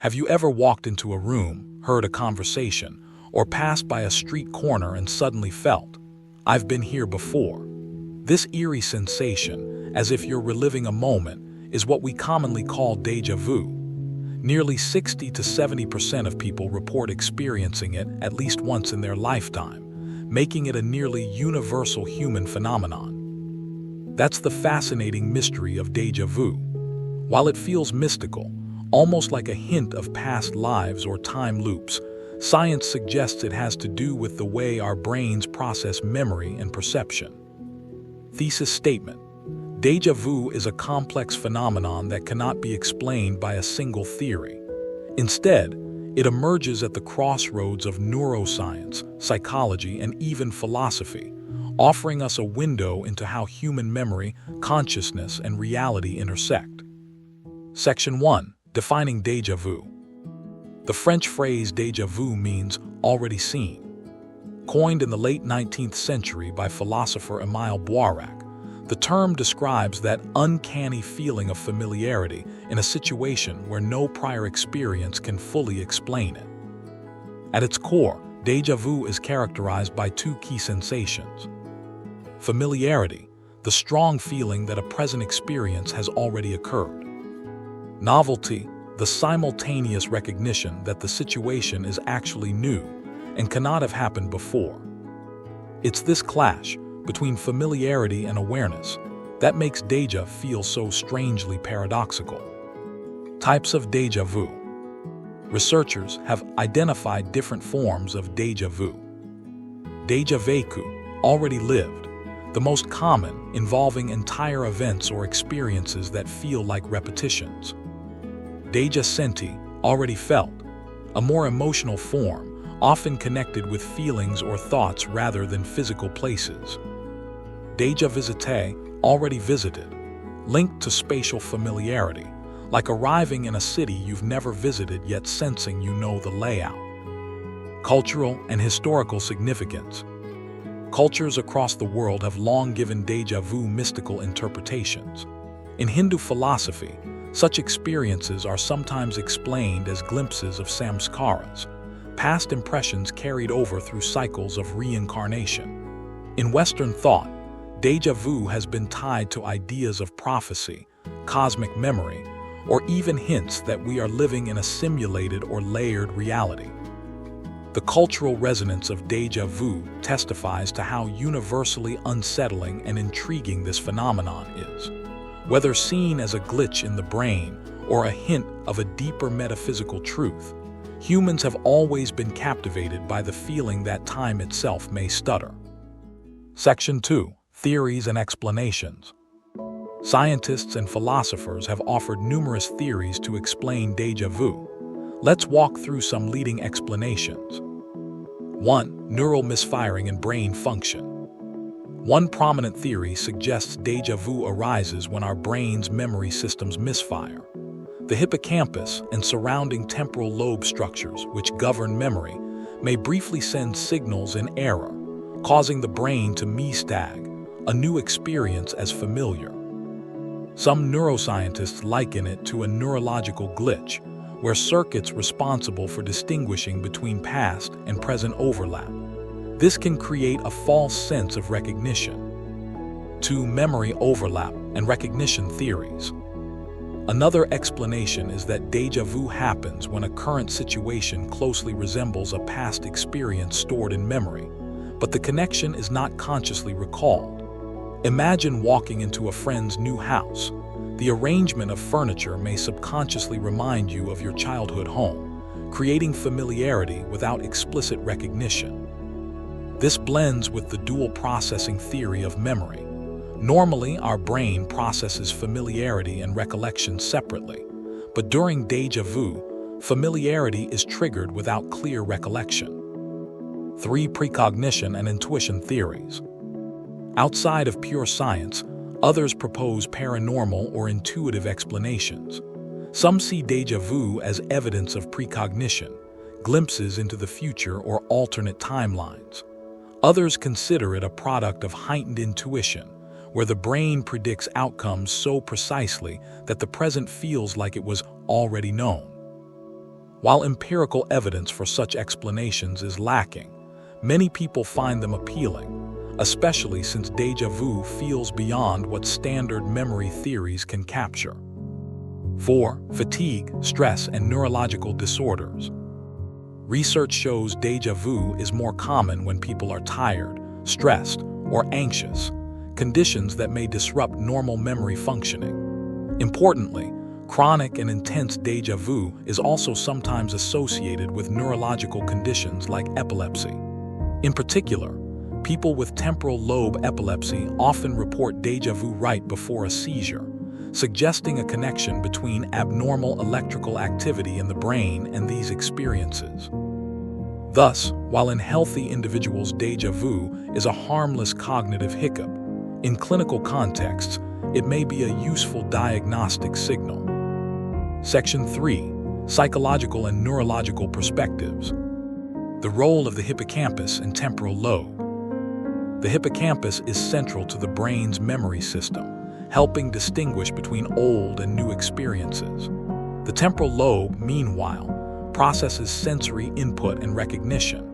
Have you ever walked into a room, heard a conversation, or passed by a street corner and suddenly felt, "I've been here before"? This eerie sensation, as if you're reliving a moment, is what we commonly call déjà vu. Nearly 60 to 70% of people report experiencing it at least once in their lifetime, making it a nearly universal human phenomenon. That's the fascinating mystery of déjà vu. While it feels mystical, almost like a hint of past lives or time loops, science suggests it has to do with the way our brains process memory and perception. Thesis statement: Déjà vu is a complex phenomenon that cannot be explained by a single theory. Instead, it emerges at the crossroads of neuroscience, psychology, and even philosophy, offering us a window into how human memory, consciousness, and reality intersect. Section 1. Defining déjà vu. The French phrase déjà vu means already seen. Coined in the late 19th century by philosopher Émile Boirac, the term describes that uncanny feeling of familiarity in a situation where no prior experience can fully explain it. At its core, déjà vu is characterized by two key sensations. Familiarity, the strong feeling that a present experience has already occurred. Novelty, the simultaneous recognition that the situation is actually new and cannot have happened before. It's this clash between familiarity and awareness that makes déjà feel so strangely paradoxical. Types of déjà vu. Researchers have identified different forms of déjà vu. Déjà vécu, already lived, the most common, involving entire events or experiences that feel like repetitions. Déjà senti, already felt, a more emotional form, often connected with feelings or thoughts rather than physical places. Déjà visité, already visited, linked to spatial familiarity, like arriving in a city you've never visited yet sensing you know the layout. Cultural and historical significance. Cultures across the world have long given déjà vu mystical interpretations. In Hindu philosophy, such experiences are sometimes explained as glimpses of samskaras, past impressions carried over through cycles of reincarnation. In Western thought, déjà vu has been tied to ideas of prophecy, cosmic memory, or even hints that we are living in a simulated or layered reality. The cultural resonance of déjà vu testifies to how universally unsettling and intriguing this phenomenon is. Whether seen as a glitch in the brain or a hint of a deeper metaphysical truth, humans have always been captivated by the feeling that time itself may stutter. Section 2. Theories and explanations. Scientists and philosophers have offered numerous theories to explain déjà vu. Let's walk through some leading explanations. 1. Neural misfiring and brain function. One prominent theory suggests déjà vu arises when our brain's memory systems misfire. The hippocampus and surrounding temporal lobe structures, which govern memory, may briefly send signals in error, causing the brain to mistag a new experience as familiar. Some neuroscientists liken it to a neurological glitch, where circuits responsible for distinguishing between past and present overlap. This can create a false sense of recognition. 2. Memory overlap and recognition theories. Another explanation is that déjà vu happens when a current situation closely resembles a past experience stored in memory, but the connection is not consciously recalled. Imagine walking into a friend's new house. The arrangement of furniture may subconsciously remind you of your childhood home, creating familiarity without explicit recognition. This blends with the dual processing theory of memory. Normally, our brain processes familiarity and recollection separately, but during déjà vu, familiarity is triggered without clear recollection. 3. Precognition and intuition theories. Outside of pure science, others propose paranormal or intuitive explanations. Some see déjà vu as evidence of precognition, glimpses into the future or alternate timelines. Others consider it a product of heightened intuition, where the brain predicts outcomes so precisely that the present feels like it was already known. While empirical evidence for such explanations is lacking, many people find them appealing, especially since déjà vu feels beyond what standard memory theories can capture. 4. Fatigue, stress, and neurological disorders. Research shows déjà vu is more common when people are tired, stressed, or anxious, conditions that may disrupt normal memory functioning. Importantly, chronic and intense déjà vu is also sometimes associated with neurological conditions like epilepsy. In particular, people with temporal lobe epilepsy often report déjà vu right before a seizure, suggesting a connection between abnormal electrical activity in the brain and these experiences. Thus, while in healthy individuals déjà vu is a harmless cognitive hiccup, in clinical contexts, it may be a useful diagnostic signal. Section 3. Psychological and neurological perspectives. The role of the hippocampus and temporal lobe. The hippocampus is central to the brain's memory system, helping distinguish between old and new experiences. The temporal lobe, meanwhile, processes sensory input and recognition.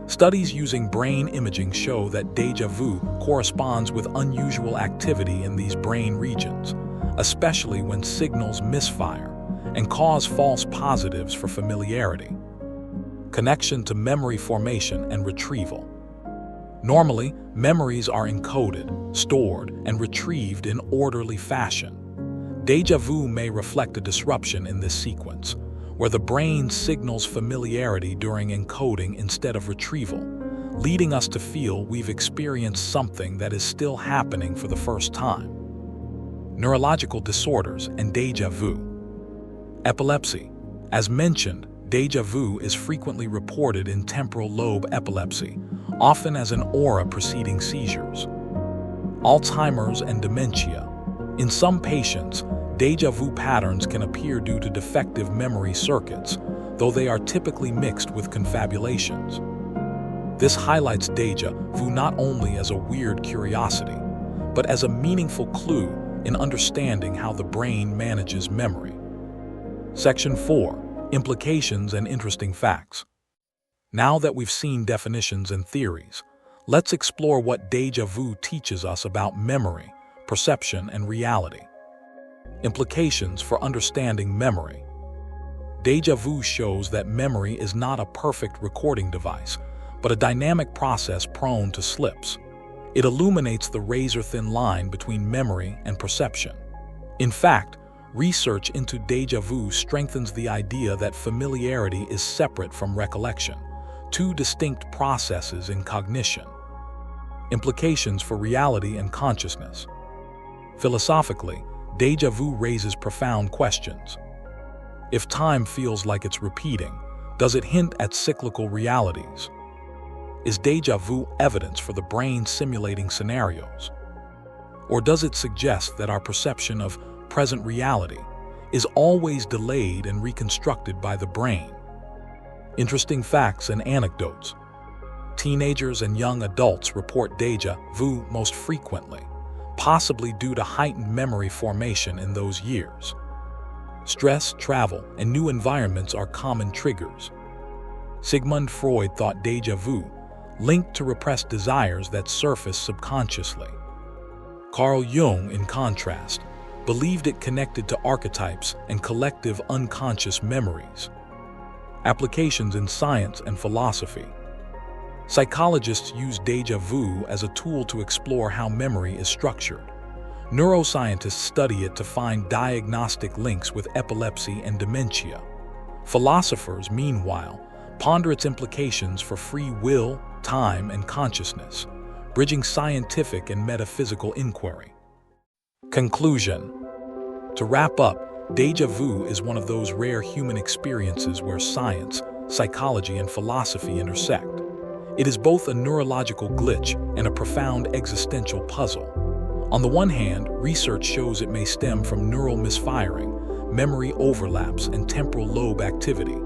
Studies using brain imaging show that déjà vu corresponds with unusual activity in these brain regions, especially when signals misfire and cause false positives for familiarity. Connection to memory formation and retrieval. Normally, memories are encoded, stored, and retrieved in orderly fashion. Déjà vu may reflect a disruption in this sequence, where the brain signals familiarity during encoding instead of retrieval, leading us to feel we've experienced something that is still happening for the first time. Neurological disorders and déjà vu. Epilepsy. As mentioned, déjà vu is frequently reported in temporal lobe epilepsy, often as an aura preceding seizures. Alzheimer's and dementia. In some patients, déjà vu patterns can appear due to defective memory circuits, though they are typically mixed with confabulations. This highlights déjà vu not only as a weird curiosity, but as a meaningful clue in understanding how the brain manages memory. Section 4. Implications and interesting facts. Now that we've seen definitions and theories, let's explore what déjà vu teaches us about memory, perception, and reality. Implications for understanding memory. Déjà vu shows that memory is not a perfect recording device, but a dynamic process prone to slips. It illuminates the razor-thin line between memory and perception. In fact, research into déjà vu strengthens the idea that familiarity is separate from recollection, two distinct processes in cognition. Implications for reality and consciousness. Philosophically, déjà vu raises profound questions. If time feels like it's repeating, does it hint at cyclical realities? Is déjà vu evidence for the brain simulating scenarios? Or does it suggest that our perception of present reality is always delayed and reconstructed by the brain? Interesting facts and anecdotes. Teenagers and young adults report déjà vu most frequently, possibly due to heightened memory formation in those years. Stress, travel, and new environments are common triggers. Sigmund Freud thought déjà vu linked to repressed desires that surface subconsciously. Carl Jung, in contrast, believed it connected to archetypes and collective unconscious memories. Applications in science and philosophy. Psychologists use déjà vu as a tool to explore how memory is structured. Neuroscientists study it to find diagnostic links with epilepsy and dementia. Philosophers, meanwhile, ponder its implications for free will, time, and consciousness, bridging scientific and metaphysical inquiry. Conclusion. To wrap up, déjà vu is one of those rare human experiences where science, psychology, and philosophy intersect. It is both a neurological glitch and a profound existential puzzle. On the one hand, research shows it may stem from neural misfiring, memory overlaps, and temporal lobe activity.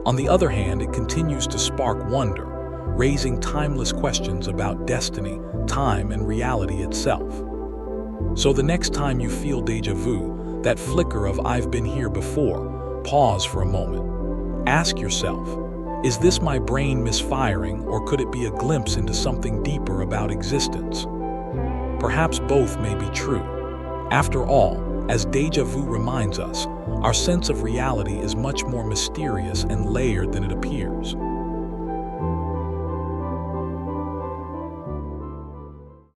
On the other hand, it continues to spark wonder, raising timeless questions about destiny, time, and reality itself. So the next time you feel déjà vu, that flicker of "I've been here before," pause for a moment. Ask yourself, is this my brain misfiring, or could it be a glimpse into something deeper about existence? Perhaps both may be true. After all, as déjà vu reminds us, our sense of reality is much more mysterious and layered than it appears.